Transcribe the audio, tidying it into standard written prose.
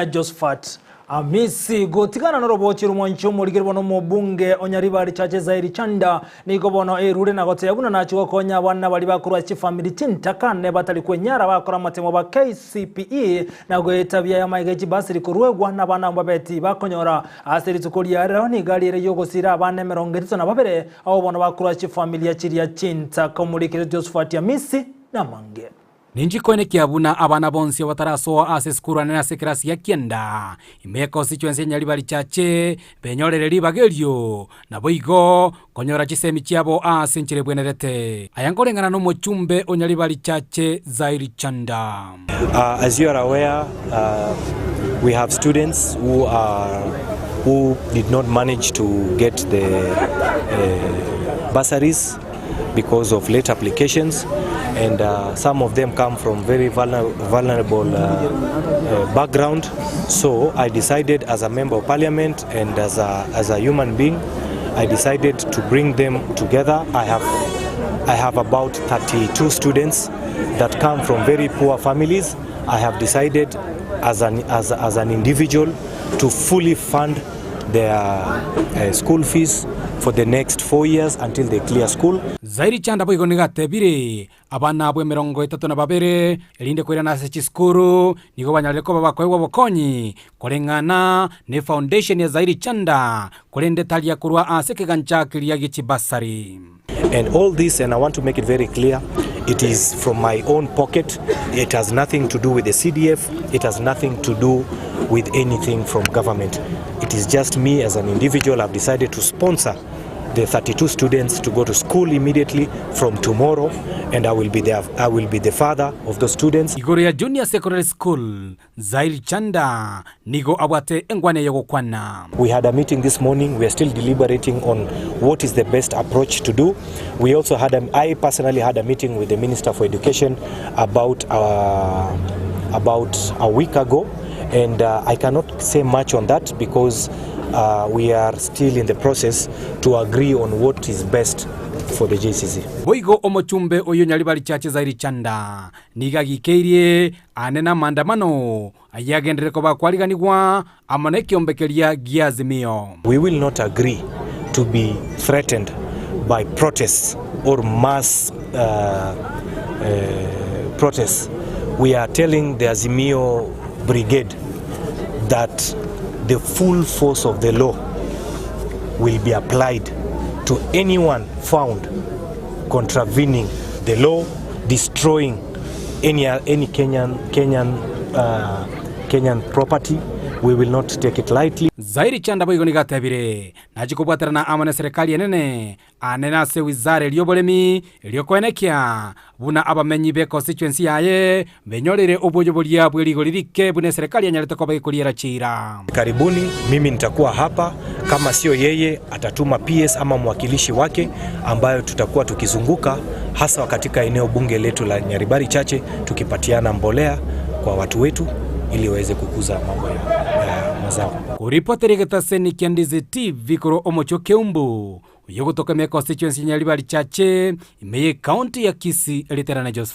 Josephat Amisi gotigana no robochi rumwancho muligirwa no Mbunge onyaribari chache Zaheer Jhanda niko bono erure na gote yabuna nacho konya bana bali bakuru achi family tintakane batali kwenyara bakora matemo ba KCPE na gwetabya ya maigeji basiri kurwegwa na bana mbabeti bakonyora asiri tukuri arero ni gali ere yogosira abana 72 abo bono bakuru achi Familia chiria chinta komulikire Josephat Amisi na mange Ninji kwene kiabuna abana bonsi watarasoa ase skuru anena sekrasi ya kienda. Imeko constituency nyaribari chache, benyorere libagelio. Na boigo, konyora chisemi chiabo ase nchire bwenerete. Ayangolengana no mochumbe onyaribari chache Zaheer Jhanda. As you are aware, we have students who did not manage to get the bursaries because of late applications, and some of them come from very vulnerable background. So I decided, as a member of parliament and as a human being, I decided to bring them together. I have about 32 students that come from very poor families. I have decided as an individual to fully fund their school fees for the next 4 years until they clear school. Zaheer Jhanda boigo nigatebire abana abwe 32 elinde kwira na se chiskuru nigo banyaleko babakwegwa bokonyi kolengana ne foundation ya Zaheer Jhanda kolende talia kurwa aseke gancha kiria gichibasari. And all this, and I want to make it very clear, it is from my own pocket. It has nothing to do with the CDF. It has nothing to do with anything from government. It is just me as an individual. I've decided to sponsor the 32 students to go to school immediately from tomorrow, and I will be the father of the students. Igoria Junior Secondary School, Zaheer Jhanda, nigo abate engwane yogokwana. We had a meeting this morning. We are still deliberating on what is the best approach to do. We also I personally had a meeting with the Minister for Education about a week ago, and I cannot say much on that because we are still in the process to agree on what is best for the JCC. Boigo omochumbe oyo nyaribari chache Zaheer Jhanda nigagikeirie anena mandamano ayagendere ko bakwaliganirwa amaneke ombekeria giazimio. We will not agree to be threatened by protests or mass protests. We are telling the Azimio Brigade that the full force of the law will be applied to anyone found contravening the law, destroying any Kenyan property. We will not take it lightly. Zaheer Jhanda boigo nigatebire najikubwaterana amane serikali enene anena se wizara lyobolemi lyokwenekia buna abamenyi be constituency yaye benyorere oboyobolia bweligolirike bune serikali yanyalete ko bayikoliera chira. Karibuni, mimi nitakuwa hapa, kama sio yeye atatuma PS ama mwakilishi wake ambayo tutakuwa tukizunguka hasa katika eneo bunge letu la Nyaribari Chache tukipatiana mbolea kwa watu wetu ili waweze kukuza mambo ya mazao. Kuripoteri getaseni kia Ndizi TV kuro omocho keumbu. Uyo kutoka mea constituency Nyaribari Chache imeye county ya Kisii eliterana Josephat.